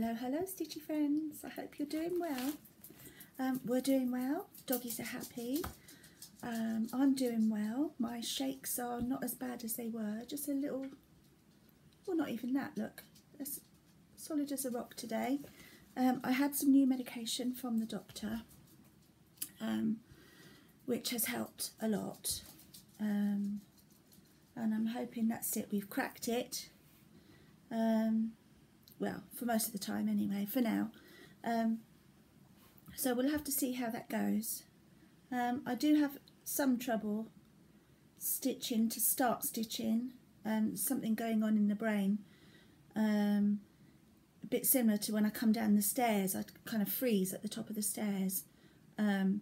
Hello, hello, stitchy friends. I hope you're doing well. We're doing well. Doggies are happy. I'm doing well. My shakes are not as bad as they were. Just a little, well, not even that. Look, as solid as a rock today. I had some new medication from the doctor, which has helped a lot. And I'm hoping that's it. We've cracked it. Well, for most of the time anyway, for now. So we'll have to see how that goes. I do have some trouble stitching, to start stitching, something going on in the brain. A bit similar to when I come down the stairs, I kind of freeze at the top of the stairs, and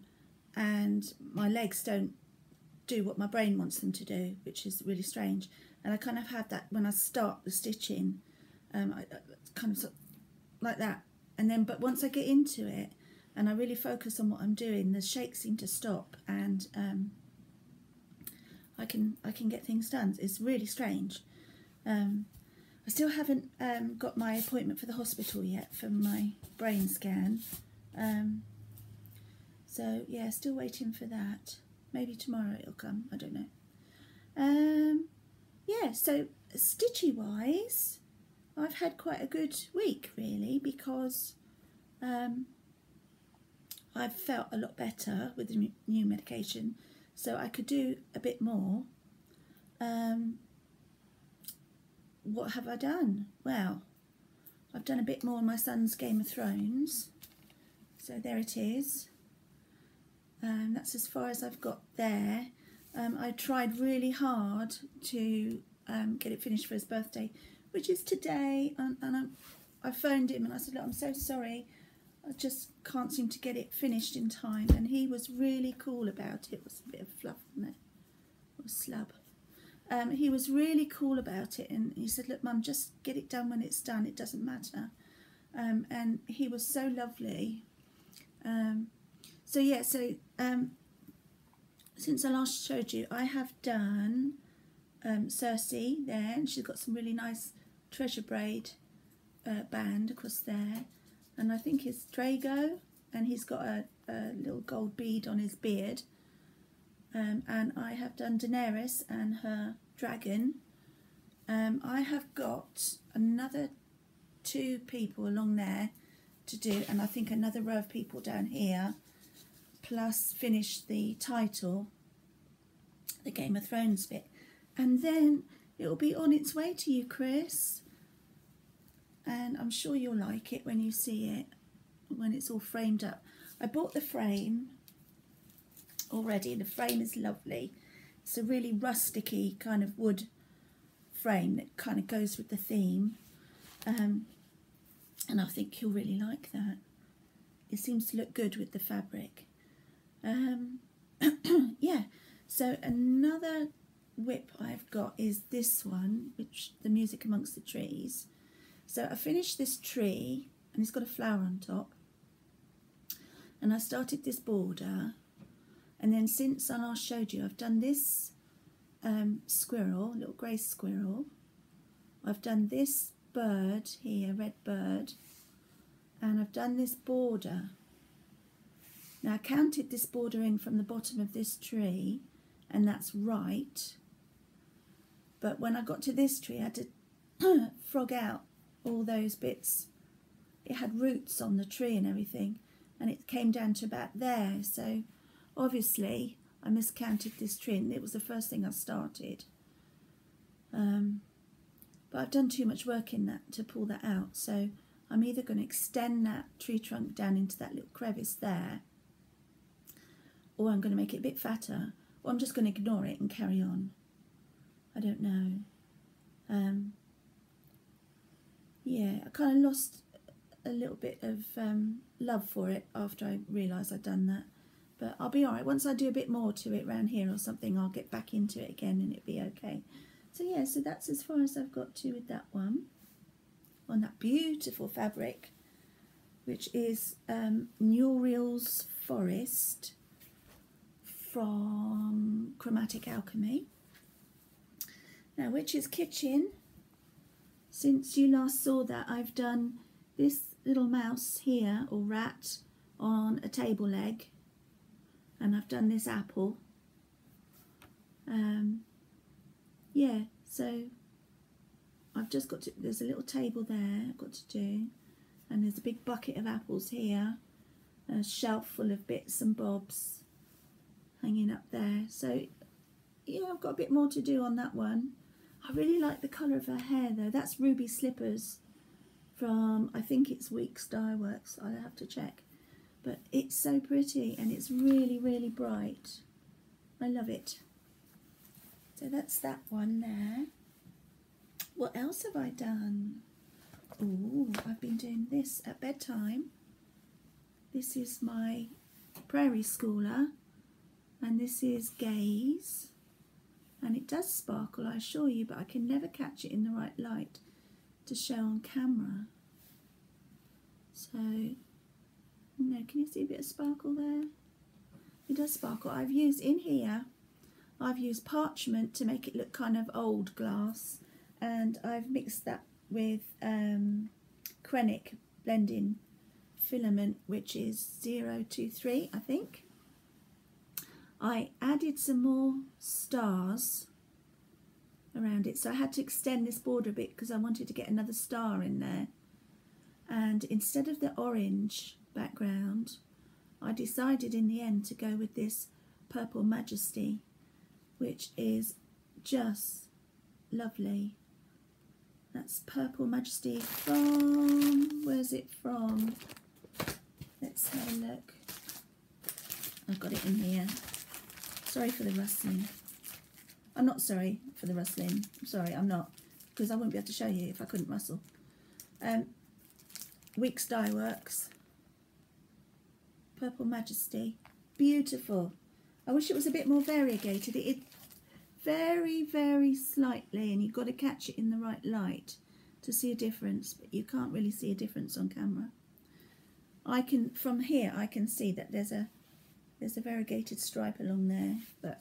my legs don't do what my brain wants them to do, which is really strange. And I kind of have that when I start the stitching, kind of like that, and then but once I get into it and I really focus on what I'm doing, the shakes seem to stop, and I can get things done. It's really strange. I still haven't got my appointment for the hospital yet for my brain scan, so yeah, still waiting for that. Maybe tomorrow it'll come, I don't know. Yeah, so stitchy wise, I've had quite a good week really, because I've felt a lot better with the new medication, so I could do a bit more. What have I done? Well, I've done a bit more in my son's Game of Thrones, so there it is. That's as far as I've got there. I tried really hard to get it finished for his birthday, which is today, and I phoned him and I said, look, I'm so sorry, I just can't seem to get it finished in time. And he was really cool about it. It was a bit of fluff, wasn't it? It was slub. He was really cool about it, and he said, look Mum, just get it done when it's done, it doesn't matter. And he was so lovely. So yeah, so since I last showed you, I have done Cersei there, and she's got some really nice treasure braid band across there, and I think it's Drago, and he's got a little gold bead on his beard. And I have done Daenerys and her dragon. I have got another 2 people along there to do, and I think another row of people down here, plus finish the title, the Game of Thrones bit, and then it will be on its way to you, Chris, and I'm sure you'll like it when you see it, when it's all framed up. I bought the frame already. The frame is lovely. It's a really rusticy kind of wood frame that kind of goes with the theme, and I think you'll really like that. It seems to look good with the fabric. Yeah, so another whip I've got is this one, which the Music Amongst the Trees. So I finished this tree, and it's got a flower on top, and I started this border, and then since I last showed you, I've done this squirrel, little grey squirrel. I've done this bird here, red bird, and I've done this border. Now I counted this border in from the bottom of this tree, and that's right, but when I got to this tree I had to frog out all those bits. It had roots on the tree and everything, and it came down to about there, so obviously I miscounted this tree, and it was the first thing I started. But I've done too much work in that to pull that out, so I'm either going to extend that tree trunk down into that little crevice there, or I'm going to make it a bit fatter, or I'm just going to ignore it and carry on. I don't know. Yeah, I kind of lost a little bit of love for it after I realised I'd done that. But I'll be alright. Once I do a bit more to it around here or something, I'll get back into it again and it'll be okay. So yeah, so that's as far as I've got to with that one. On that beautiful fabric, which is Muriel's Forest from Chromatic Alchemy. Now, Witch's Kitchen, since you last saw that, I've done this little mouse here, or rat, on a table leg, and I've done this apple. Yeah, so I've just got to, there's a little table there I've got to do, and there's a big bucket of apples here, and a shelf full of bits and bobs hanging up there. So yeah, I've got a bit more to do on that one. I really like the colour of her hair though. That's Ruby Slippers from, I think it's Weeks Dye Works, I'll have to check. But it's so pretty and it's really, really bright. I love it. So that's that one there. What else have I done? Oh, I've been doing this at bedtime. This is my Prairie Schooler, and this is Gaze. And it does sparkle, I assure you, but I can never catch it in the right light to show on camera. So, no, can you see a bit of sparkle there? It does sparkle. I've used in here, I've used parchment to make it look kind of old glass, and I've mixed that with Krennic blending filament, which is 023, I think. I added some more stars around it, so I had to extend this border a bit because I wanted to get another star in there. And instead of the orange background, I decided in the end to go with this Purple Majesty, which is just lovely. That's Purple Majesty from, where's it from? Let's have a look. I've got it in here. Sorry for the rustling. I'm not sorry for the rustling. I'm sorry, I'm not, because I wouldn't be able to show you if I couldn't rustle. Weeks Dye Works. Purple Majesty. Beautiful. I wish it was a bit more variegated. It very, very slightly, and you've got to catch it in the right light to see a difference, but you can't really see a difference on camera. I can, from here, I can see that there's a variegated stripe along there, but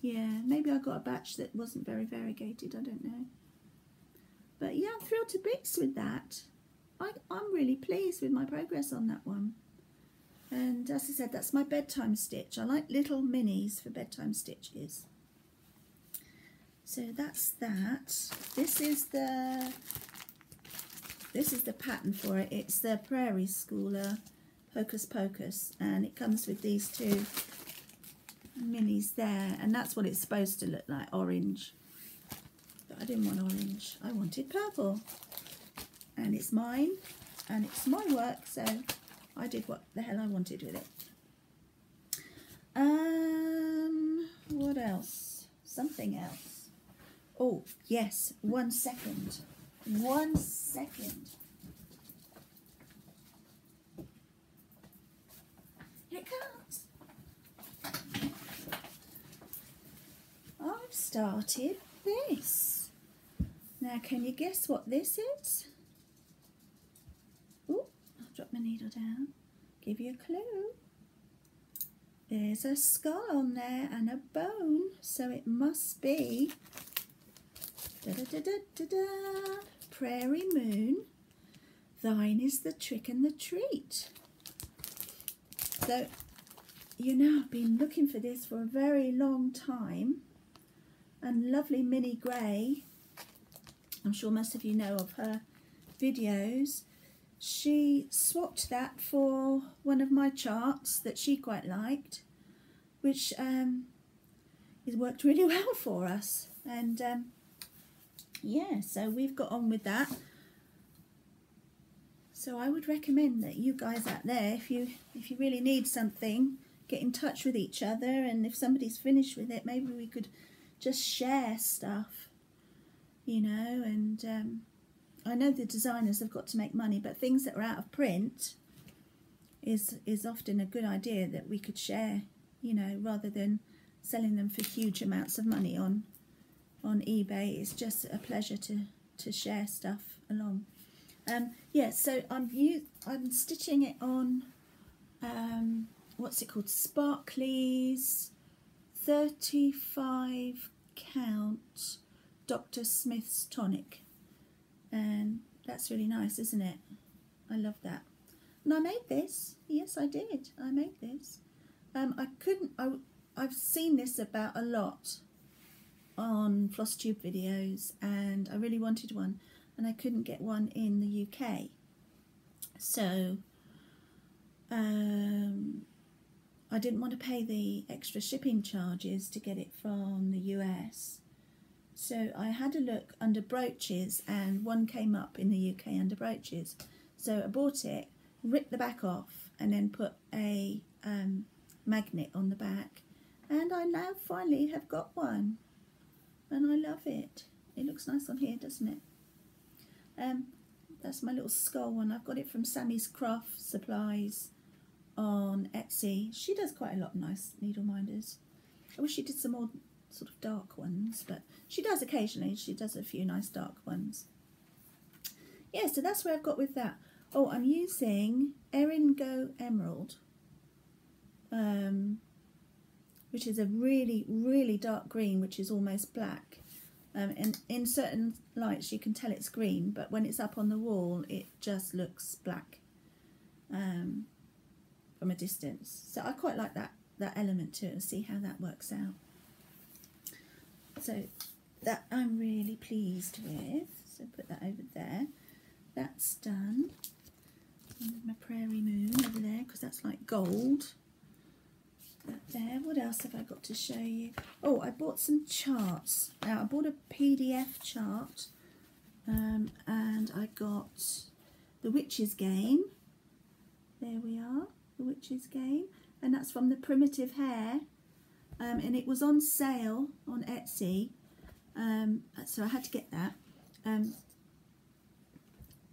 yeah, maybe I got a batch that wasn't very variegated, I don't know. But yeah, I'm thrilled to bits with that. I'm really pleased with my progress on that one. And as I said, that's my bedtime stitch. I like little minis for bedtime stitches. So that's that. This is the pattern for it. It's the Prairie Schooler Hocus Pocus, and it comes with these two minis there, and that's what it's supposed to look like, orange. But I didn't want orange, I wanted purple. And it's mine, and it's my work, so I did what the hell I wanted with it. What else? Something else. Oh, yes, 1 second. 1 second. Here it comes. I've started this. Now, can you guess what this is? Oh, I'll drop my needle down. Give you a clue. There's a skull on there and a bone, so it must be Prairie Moon. Thine is the trick and the treat. So, you know, I've been looking for this for a very long time. And lovely Minnie Gray, I'm sure most of you know of her videos. She swapped that for one of my charts that she quite liked, which has worked really well for us. And yeah, so we've got on with that. So I would recommend that you guys out there, if you really need something, get in touch with each other, and if somebody's finished with it, maybe we could just share stuff, you know. And I know the designers have got to make money, but things that are out of print is often a good idea that we could share, you know, rather than selling them for huge amounts of money on eBay. It's just a pleasure to share stuff along. Yeah, so I'm stitching it on what's it called, Sparkly's 35 count Dr. Smith's tonic, and That's really nice, isn't it? I love that. And I made this. Yes, I did. I made this. I've seen this about a lot on Flosstube videos, and I really wanted one, and I couldn't get one in the UK. So I didn't want to pay the extra shipping charges to get it from the US. So I had a look under brooches, and one came up in the UK under brooches. So I bought it, ripped the back off, and then put a magnet on the back, and I now finally have got one, and I love it. It looks nice on here, doesn't it? That's my little skull one. I've got it from Sammy's Craft Supplies on Etsy. She does quite a lot of nice needle minders. I wish she did some more sort of dark ones, but she does occasionally. She does a few nice dark ones. Yeah, so that's where I've got with that. Oh, I'm using Erin Go Emerald, which is a really, really dark green, which is almost black. And in certain lights you can tell it's green, but when it's up on the wall it just looks black from a distance. So I quite like that element to it, and see how that works out. So that I'm really pleased with. So put that over there. That's done. And my Prairie Moon over there, because that's like gold. That there. What else have I got to show you? Oh, I bought some charts. Now I bought a PDF chart, and I got the Witch's Game. There we are, the Witch's Game, and that's from the Primitive Hair, and it was on sale on Etsy, so I had to get that.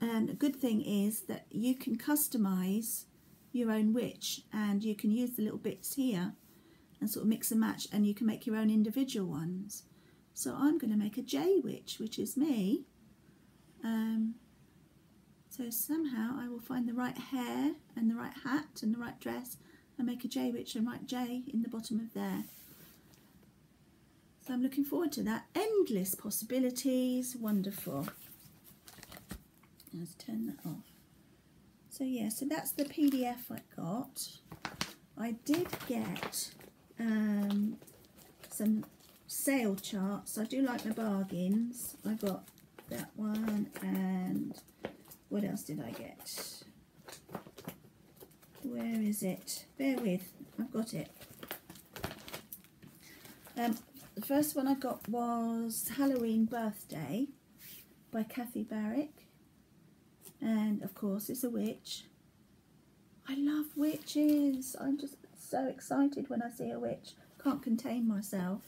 And a good thing is that you can customise your own witch, and you can use the little bits here and sort of mix and match, and you can make your own individual ones. So I'm going to make a Jay witch, which is me. So somehow I will find the right hair and the right hat and the right dress and make a Jay witch and write Jay in the bottom of there. So I'm looking forward to that. Endless possibilities. Wonderful. Let's turn that off. So yeah, so that's the PDF I got. I did get some sale charts. I do like my bargains. I got that one, and what else did I get? Where is it? Bear with, I've got it. The first one I got was Halloween Birthday by Kathy Barrick. And of course it's a witch. I love witches. I'm just so excited when I see a witch. Can't contain myself.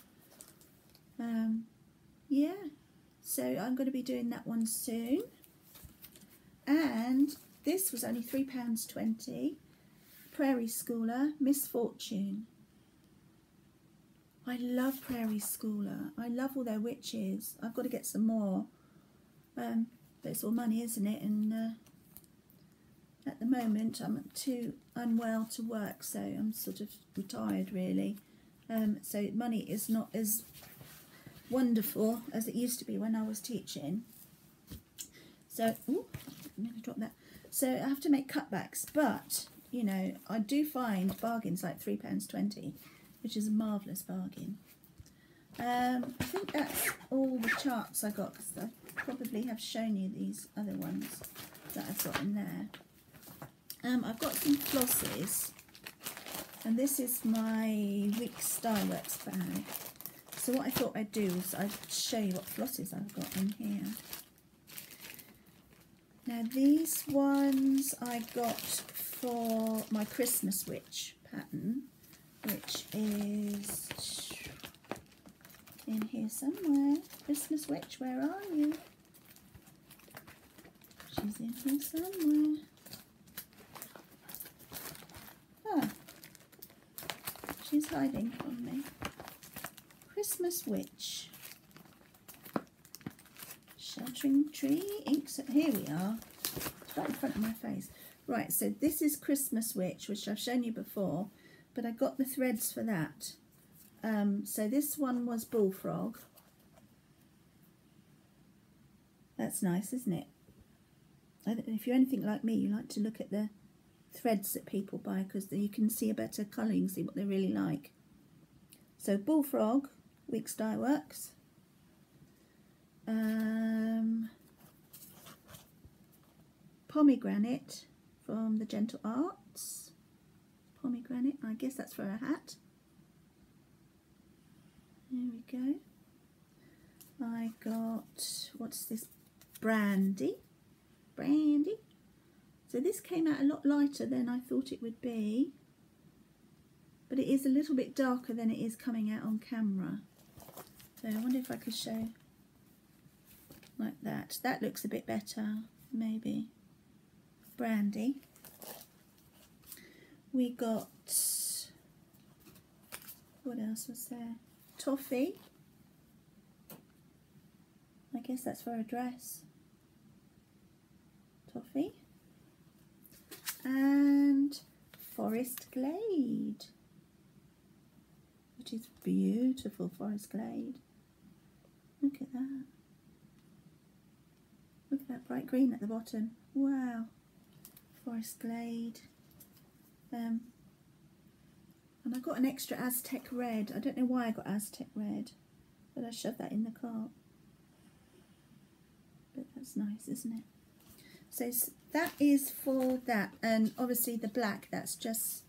Yeah, so I'm going to be doing that one soon. And this was only £3.20. Prairie Schooler, Misfortune. I love Prairie Schooler. I love all their witches. I've got to get some more. But it's all money, isn't it? And at the moment I'm too unwell to work, so I'm sort of retired really. So money is not as wonderful as it used to be when I was teaching. So, ooh, I'm going to drop that. So I have to make cutbacks, but you know, I do find bargains like £3.20, which is a marvellous bargain. I think that's all the charts I got, because I probably have shown you these other ones that I've got in there. I've got some flosses, and this is my Week Styleworks bag. So what I thought I'd do is I'd show you what flosses I've got in here. Now these ones I got for my Christmas witch pattern, which is in here somewhere. Christmas witch, where are you? She's in here somewhere. Ah, she's hiding from me. Christmas witch. Sheltering tree, inks. Here we are. It's right in front of my face. Right, so this is Christmas witch, which I've shown you before, but I got the threads for that. So this one was bullfrog. That's nice, isn't it? if you're anything like me, you like to look at the threads that people buy because you can see a better colouring, see what they really like. So Bullfrog, Weeks Dye Works. Pomegranate from the Gentle Arts. Pomegranate, I guess that's for a hat. There we go. I got, what's this? Brandy. So this came out a lot lighter than I thought it would be, but it is a little bit darker than it is coming out on camera. So I wonder if I could show like that. That looks a bit better, maybe. Brandy. We got, what else was there? Toffee. I guess that's for a dress. Toffee. And Forest Glade, which is beautiful. Forest Glade. Look at that. Look at that bright green at the bottom. Wow. Forest Glade. And I got an extra Aztec red. I don't know why I got Aztec red, but I shoved that in the cart. But that's nice, isn't it? So that is for that, and obviously the black, that's just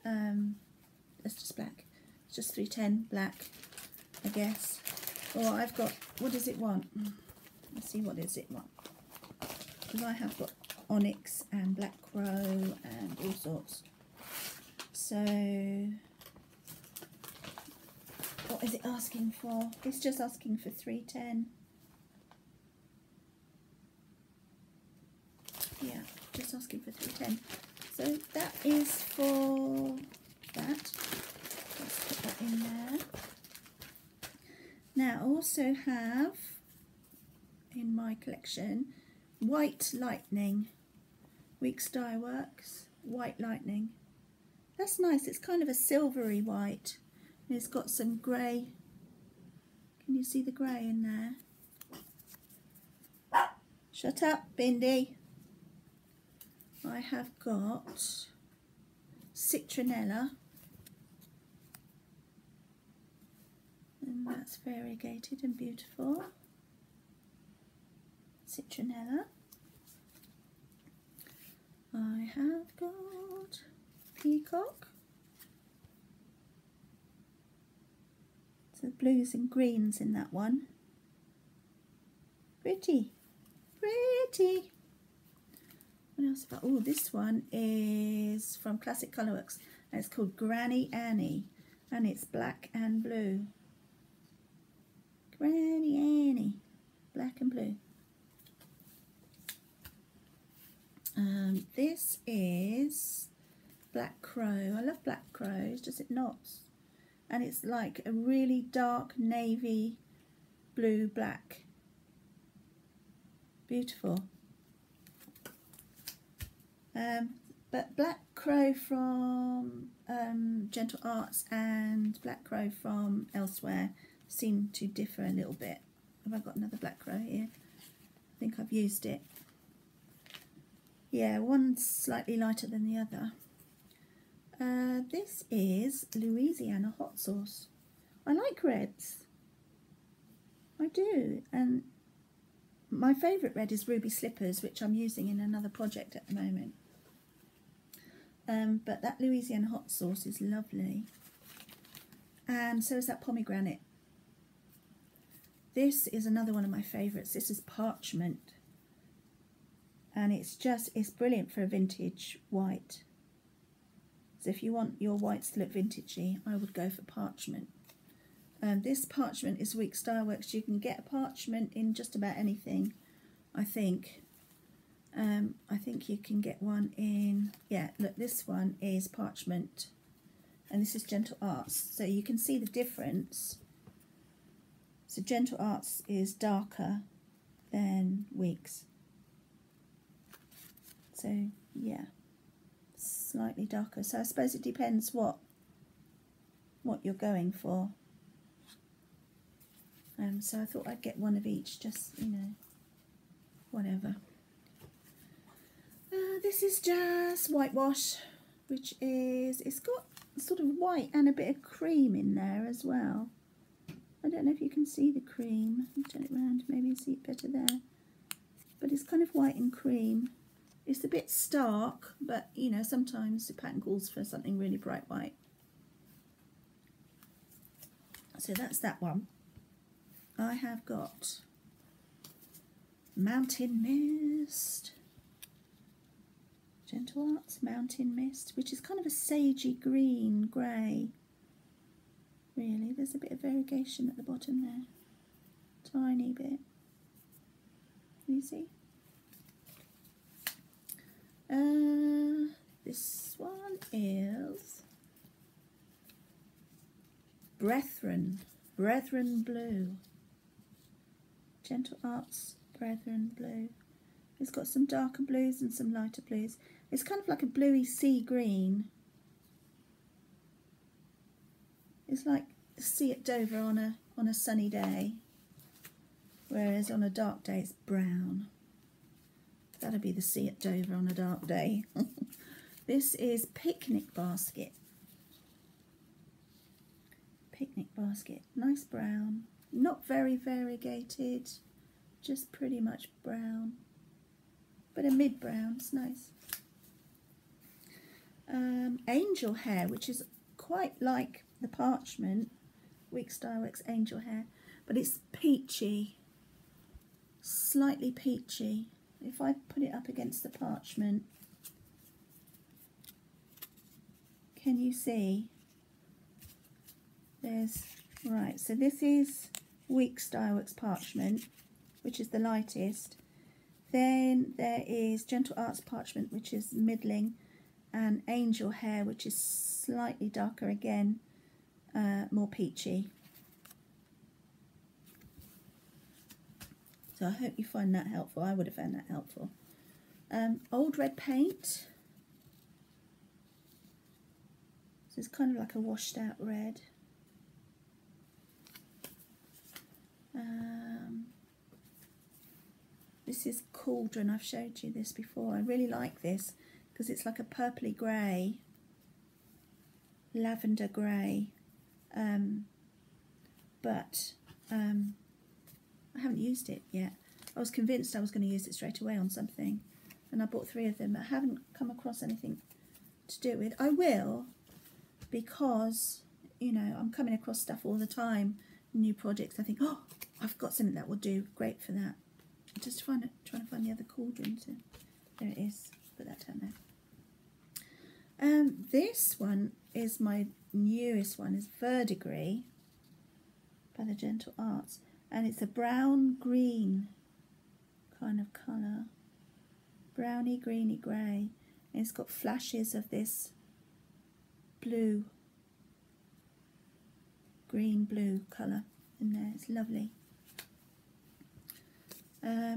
black. It's just 310 black, I guess. Or I've got, what does it want? Let's see, what does it want? Because I have got onyx and black crow and all sorts. So what is it asking for? It's just asking for 310. Yeah, just asking for 310. So that is for that. Let's put that in there. Now I also have in my collection White Lightning. Weeks Dye Works, White Lightning. That's nice. It's kind of a silvery white. And it's got some grey. Can you see the grey in there? Shut up, Bindi. I have got Citronella, and that's variegated and beautiful. Citronella. I have got Peacock. So blues and greens in that one. Pretty, pretty. What else about? Oh, this one is from Classic Colourworks, and it's called Granny Annie, and it's black and blue. Granny Annie, black and blue. This is Black Crow. I love Black Crow. It's just it knots, and it's like a really dark navy blue black. Beautiful. But Black Crow from Gentle Arts and Black Crow from elsewhere seem to differ a little bit. Have I got another Black Crow here? I think I've used it. Yeah, one's slightly lighter than the other. This is Louisiana Hot Sauce. I like reds. I do. And my favourite red is Ruby Slippers, which I'm using in another project at the moment. But that Louisiana Hot Sauce is lovely. And so is that Pomegranate. This is another one of my favourites. This is Parchment. And it's brilliant for a vintage white. So if you want your whites to look vintagey, I would go for Parchment. This Parchment is Weeks Dye Works. You can get a Parchment in just about anything, I think. I think you can get one in, yeah, look, this one is Parchment, and this is Gentle Arts. So you can see the difference. So Gentle Arts is darker than Weeks. So yeah, slightly darker. So I suppose it depends what you're going for. So I thought I'd get one of each, just, you know, whatever. This is just whitewash, which is, it's got sort of white and a bit of cream in there as well. I don't know if you can see the cream. I'll turn it around, maybe you see it better there. But it's kind of white and cream. It's a bit stark, but you know, sometimes the pattern calls for something really bright white. So that's that one. I have got Mountain Mist. Gentle Arts Mountain Mist, which is kind of a sagey green grey. Really, there's a bit of variegation at the bottom there. Tiny bit. Can you see? This one is Brethren Blue. Gentle Arts Brethren Blue. It's got some darker blues and some lighter blues. It's kind of like a bluey sea green. It's like the sea at Dover on a sunny day, whereas on a dark day it's brown. That'll be the sea at Dover on a dark day. This is Picnic Basket. Picnic Basket, nice brown, not very variegated, just pretty much brown, but a mid-brown, it's nice. Angel Hair, which is quite like the parchment, Week Style Works Angel Hair, but it's peachy, slightly peachy. If I put it up against the parchment, can you see? There's, right, so this is Week Style Works Parchment, which is the lightest. Then there is Gentle Arts Parchment, which is middling, and Angel Hair, which is slightly darker again, more peachy. So I hope you find that helpful. I would have found that helpful. Old Red Paint. So it's kind of like a washed out red. This is Cauldron. I've showed you this before. I really like this because it's like a purpley grey, lavender grey, but I haven't used it yet. I was convinced I was going to use it straight away on something, and I bought 3 of them. I haven't come across anything to do it with. I will, because you know I'm coming across stuff all the time, new projects. I think, oh, I've got something that will do great for that. Just trying to find the other cauldron. There it is. Put that down there. This one is my newest one. Is Verdigris by the Gentle Arts, and it's a brown green kind of colour, browny greeny grey, and it's got flashes of this blue, green blue colour in there. It's lovely.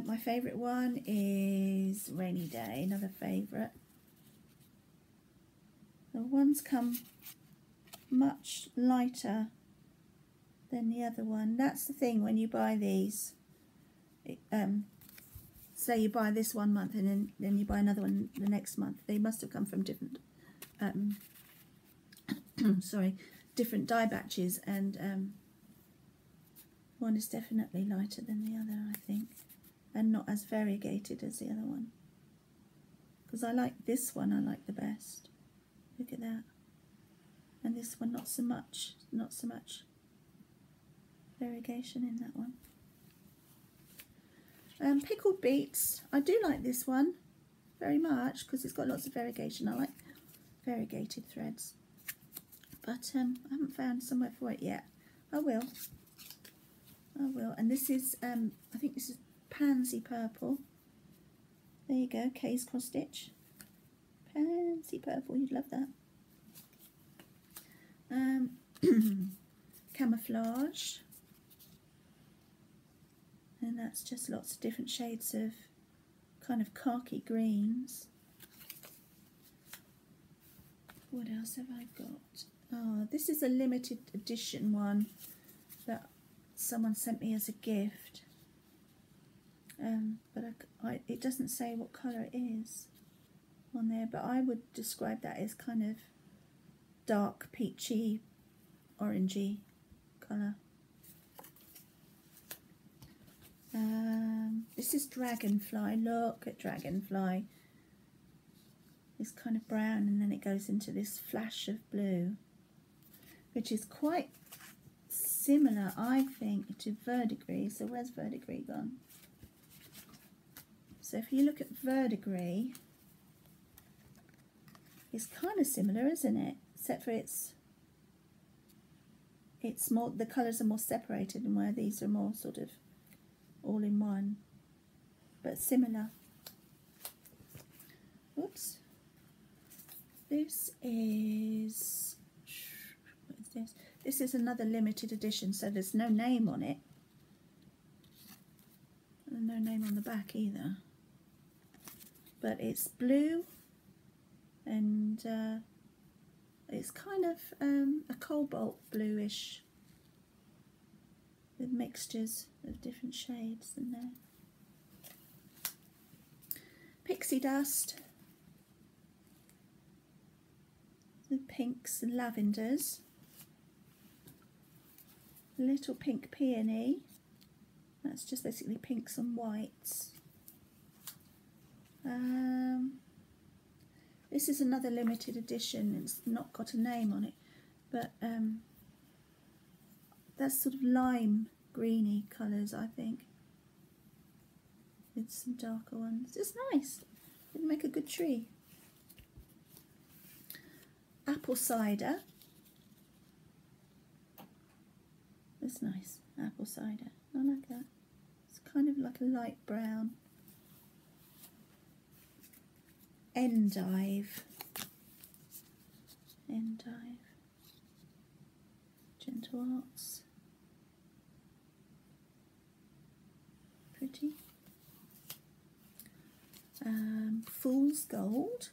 My favourite one is Rainy Day, another favourite. The ones come much lighter than the other one. That's the thing when you buy these. Say you buy this one month and then you buy another one the next month. They must have come from different, different dye batches, and one is definitely lighter than the other, I think, and not as variegated as the other one. Because I like this one, I like the best. Look at that. And this one, not so much variegation in that one. Pickled Beets. I do like this one very much because it's got lots of variegation. I like variegated threads. But I haven't found somewhere for it yet. I will. And this is, I think this is Pansy Purple. There you go, Kay's cross stitch. Pansy Purple, you'd love that. Camouflage. And that's just lots of different shades of kind of khaki greens. What else have I got? Oh, this is a limited edition one that someone sent me as a gift. But it doesn't say what colour it is. on there, but I would describe that as kind of dark peachy, orangey colour. This is Dragonfly. Look at Dragonfly. It's kind of brown and then it goes into this flash of blue, which is quite similar, I think, to Verdigris. So where's Verdigris gone? So if you look at Verdigris, it's kind of similar, isn't it? Except for it's more, the colours are more separated, and where these are more sort of all in one, but similar. Oops. This is, what is this? This is another limited edition, so there's no name on it. And no name on the back either. But it's blue, and it's kind of a cobalt bluish with mixtures of different shades in there. Pixie dust, the pinks and lavenders, little pink peony, that's just basically pinks and whites. This is another limited edition. It's not got a name on it, but that's sort of lime greeny colours, I think, with some darker ones. It's nice. It'd make a good tree. Apple cider. That's nice. Apple cider. I like that. It's kind of like a light brown. Endive. Endive. Gentle Arts. Pretty. Fool's Gold.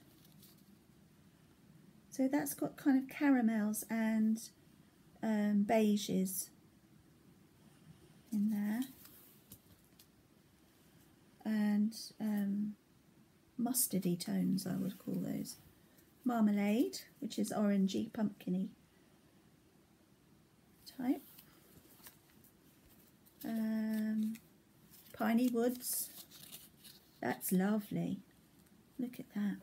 So that's got kind of caramels and beiges in there, and mustardy tones, I would call those. Marmalade, which is orangey, pumpkiny type. Piney Woods, that's lovely. Look at that.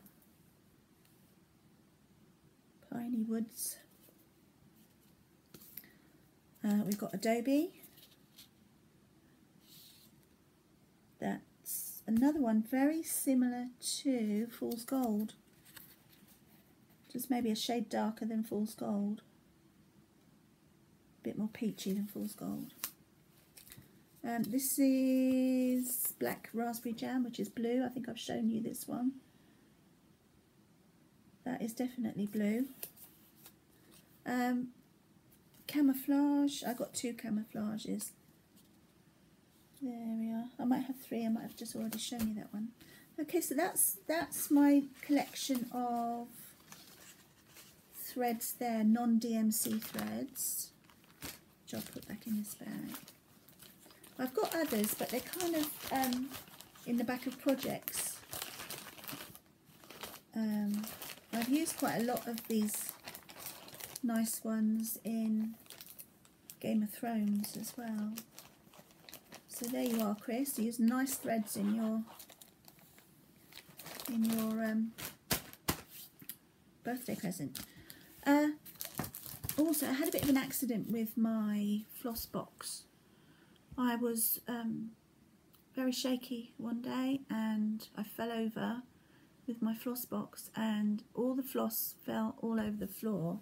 Piney Woods. We've got Adobe. That's another one very similar to Fool's Gold, just maybe a shade darker than Fool's Gold, a bit more peachy than Fool's Gold. This is Black Raspberry Jam, which is blue. I think I've shown you this one. That is definitely blue. Camouflage. I got two camouflages. There we are. I might have three. I might have just already shown you that one. Okay, so that's my collection of threads there, non-DMC threads, which I'll put back in this bag. I've got others, but they're kind of in the back of projects. I've used quite a lot of these nice ones in Game of Thrones as well. So there you are, Chris. Use nice threads in your birthday present. Also, I had a bit of an accident with my floss box. I was very shaky one day and I fell over with my floss box and all the floss fell all over the floor.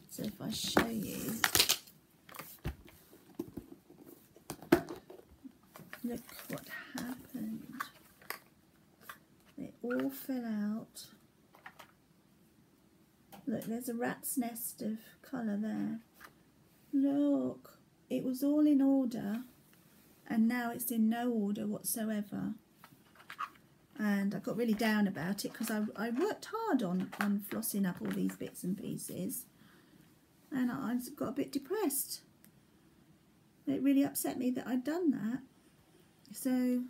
So if I show you, look what happened. They all fell out. Look, there's a rat's nest of colour there. Look, it was all in order and now it's in no order whatsoever. And I got really down about it because I worked hard on flossing up all these bits and pieces, and I got a bit depressed. It really upset me that I'd done that. So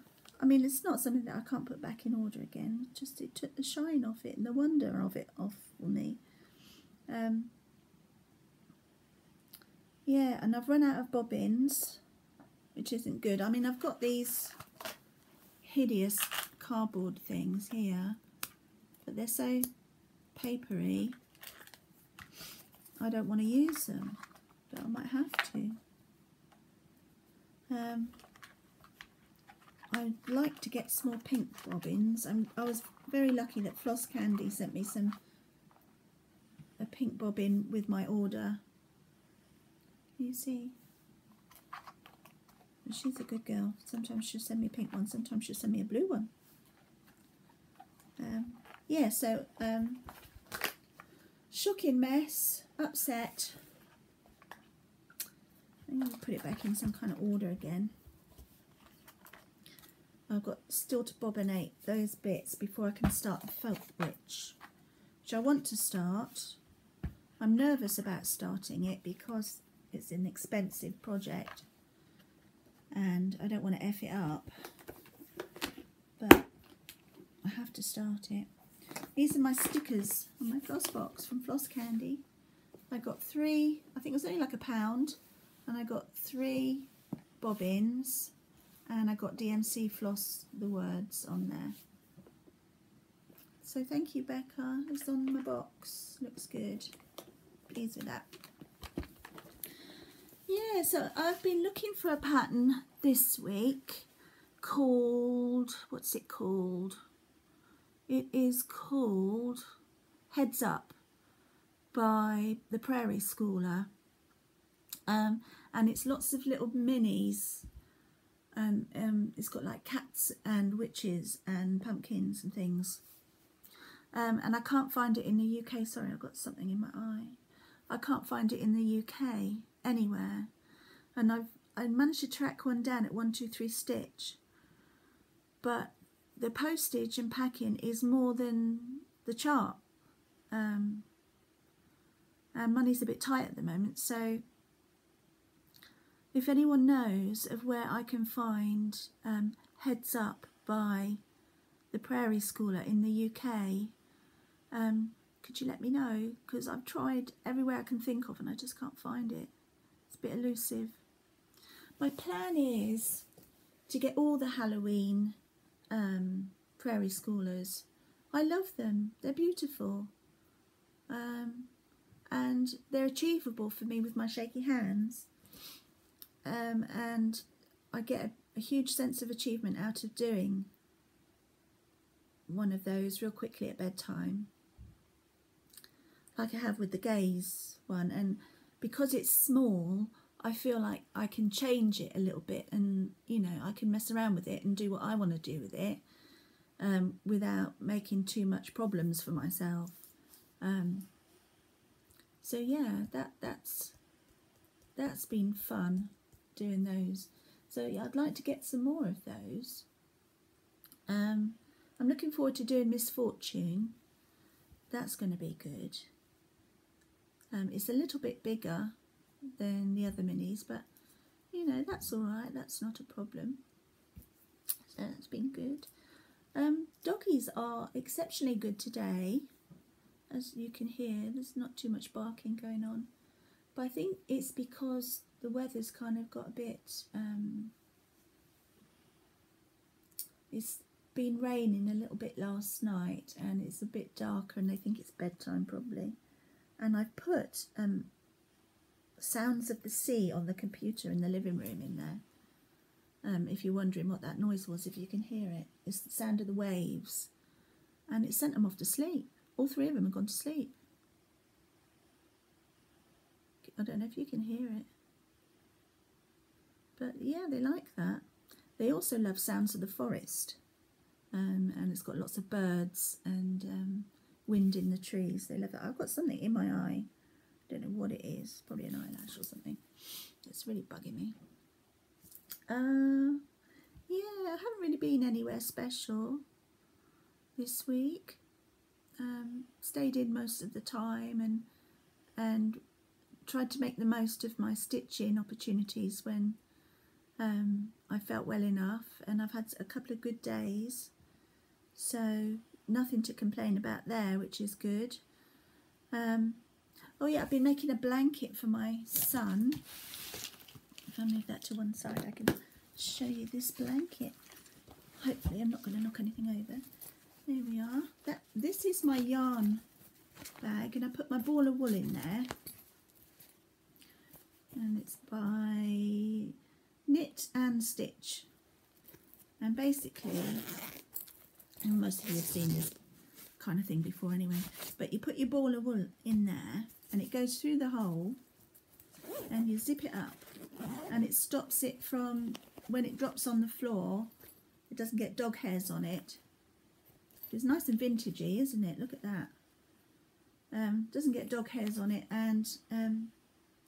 I mean, it's not something that I can't put back in order again. Just it took the shine off it and the wonder of it off for me. Yeah, and I've run out of bobbins, which isn't good. I mean, I've got these hideous cardboard things here, but they're so papery. I don't want to use them, but I might have to. I'd like to get some more pink bobbins. I was very lucky that Floss Candy sent me a pink bobbin with my order. You see? She's a good girl. Sometimes she'll send me a pink one, sometimes she'll send me a blue one. Yeah, so shocking mess, upset. I'm going to put it back in some kind of order again. I've got still to bobinate those bits before I can start the felt which I want to start. I'm nervous about starting it because it's an expensive project and I don't want to F it up, but I have to start it. These are my stickers on my floss box from Floss Candy. I got 3, I think it was only like £1, and I got 3 bobbins, and I got DMC Floss, the words on there. So thank you, Becca. It's on my box. Looks good. Pleased with that. Yeah, so I've been looking for a pattern this week called, what's it called? It is called Heads Up by the Prairie Schooler. And it's lots of little minis. It's got like cats and witches and pumpkins and things. And I can't find it in the UK. Sorry, I've got something in my eye. I can't find it in the UK anywhere. And I managed to track one down at 123 Stitch. But the postage and packing is more than the chart. And money's a bit tight at the moment. So if anyone knows of where I can find Heads Up by the Prairie Schooler in the UK, could you let me know? Because I've tried everywhere I can think of and I just can't find it. It's a bit elusive. My plan is to get all the Halloween Prairie Schoolers. I love them. They're beautiful. And they're achievable for me with my shaky hands. And I get a huge sense of achievement out of doing one of those real quickly at bedtime, like I have with the gaze one. And because it's small, I feel like I can change it a little bit, and you know, I can mess around with it and do what I want to do with it, without making too much problems for myself. So yeah, that's been fun doing those. So yeah, I'd like to get some more of those. I'm looking forward to doing Misfortune. That's going to be good. It's a little bit bigger than the other minis, but you know, that's all right. That's not a problem. So that's been good. Doggies are exceptionally good today. As you can hear, there's not too much barking going on. But I think it's because the weather's kind of got a bit... it's been raining a little bit last night and it's a bit darker and they think it's bedtime probably. And I've put Sounds of the Sea on the computer in the living room in there. If you're wondering what that noise was, if you can hear it. It's the sound of the waves. And it sent them off to sleep. All 3 of them have gone to sleep. I don't know if you can hear it. But yeah, they like that. They also love Sounds of the Forest. And it's got lots of birds and wind in the trees. They love that. I've got something in my eye. I don't know what it is. Probably an eyelash or something. It's really bugging me. Yeah, I haven't really been anywhere special this week. Stayed in most of the time and tried to make the most of my stitching opportunities when I felt well enough, and I've had a couple of good days, so nothing to complain about there, which is good. Oh yeah, I've been making a blanket for my son. If I move that to one side, I can show you this blanket. Hopefully I'm not going to knock anything over. There we are. This is my yarn bag, and I put my ball of wool in there. And it's by Knit and Stitch. And basically, and most of you have seen this kind of thing before anyway, but you put your ball of wool in there and it goes through the hole and you zip it up, and it stops it from, when it drops on the floor, it doesn't get dog hairs on it. It's nice and vintagey, isn't it? Look at that. Doesn't get dog hairs on it, and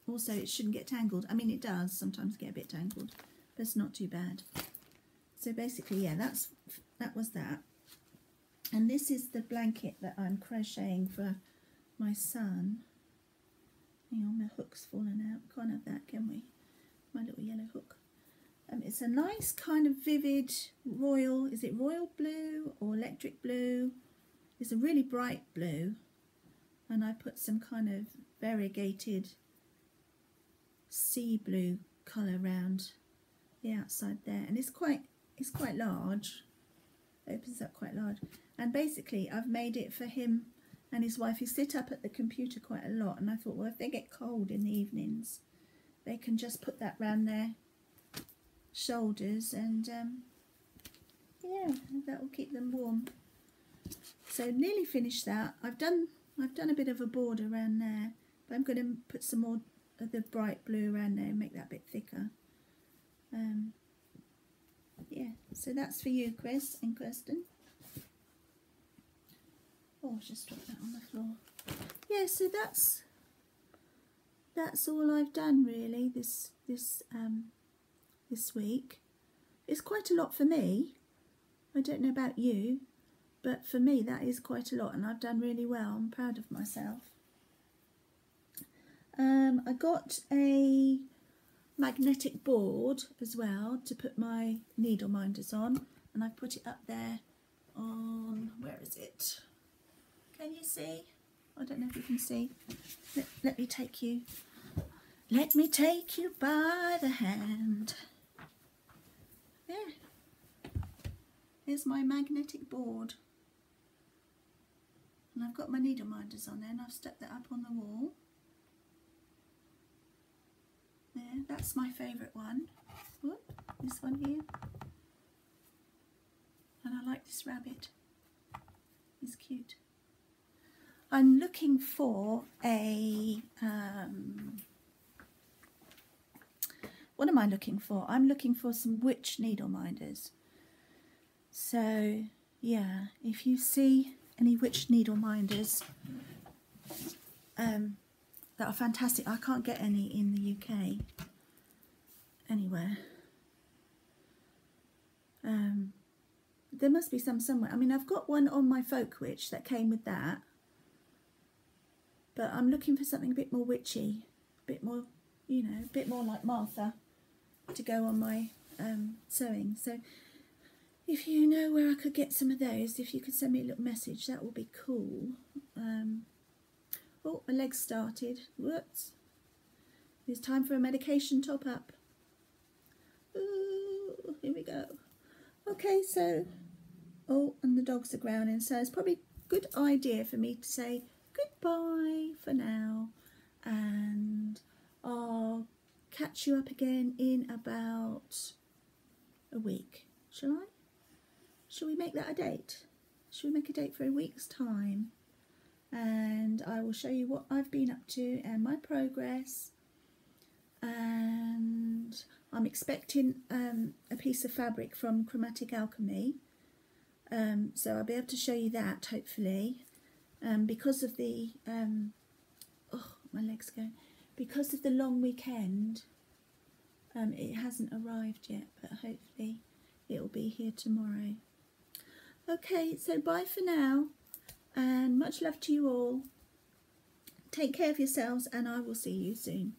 also it shouldn't get tangled. I mean, it does sometimes get a bit tangled, but it's not too bad. So basically, yeah, that was that. And this is the blanket that I'm crocheting for my son. Hang on, my hook's fallen out. Can't have that, can we? My little yellow hook. It's a nice kind of vivid royal, is it royal blue or electric blue? It's a really bright blue. And I put some kind of variegated sea blue colour around the outside there. And it's quite large. It opens up quite large. And basically I've made it for him and his wife, who sit up at the computer quite a lot, and I thought, well, if they get cold in the evenings, they can just put that round their shoulders, and yeah, that will keep them warm. So nearly finished that. I've done a bit of a border around there, but I'm going to put some more of the bright blue around there and make that a bit thicker. Yeah, so that's for you, Chris and Kirsten. Oh, I've just dropped that on the floor. Yeah, so that's all I've done really this week. It's quite a lot for me. I don't know about you, but for me that is quite a lot, and I've done really well. I'm proud of myself. I got a magnetic board as well to put my needle minders on, and I put it up there on, where is it? Can you see? I don't know if you can see. Let me take you by the hand. There. There's my magnetic board. And I've got my needle minders on there, and I've stuck that up on the wall. There, that's my favourite one. Whoop, this one here. And I like this rabbit. He's cute. I'm looking for a, what am I looking for? I'm looking for some witch needle minders. So, yeah, if you see any witch needle minders that are fantastic. I can't get any in the UK anywhere. There must be some somewhere. I mean, I've got one on my folk witch that came with that. But I'm looking for something a bit more witchy, a bit more, you know, a bit more like Martha to go on my sewing. So if you know where I could get some of those, if you could send me a little message, that would be cool. Oh, my leg's started. Whoops. It's time for a medication top up. Ooh, here we go. Okay, so, oh, and the dogs are growling, so it's probably a good idea for me to say goodbye for now, and I'll catch you up again in about a week. Shall I? Shall we make that a date? Shall we make a date for a week's time? And I will show you what I've been up to and my progress. And I'm expecting a piece of fabric from Chromatic Alchemy, so I'll be able to show you that hopefully. Because of the oh, my leg's going. Because of the long weekend, it hasn't arrived yet, but hopefully it will be here tomorrow. Okay, so bye for now, and much love to you all. Take care of yourselves, and I will see you soon.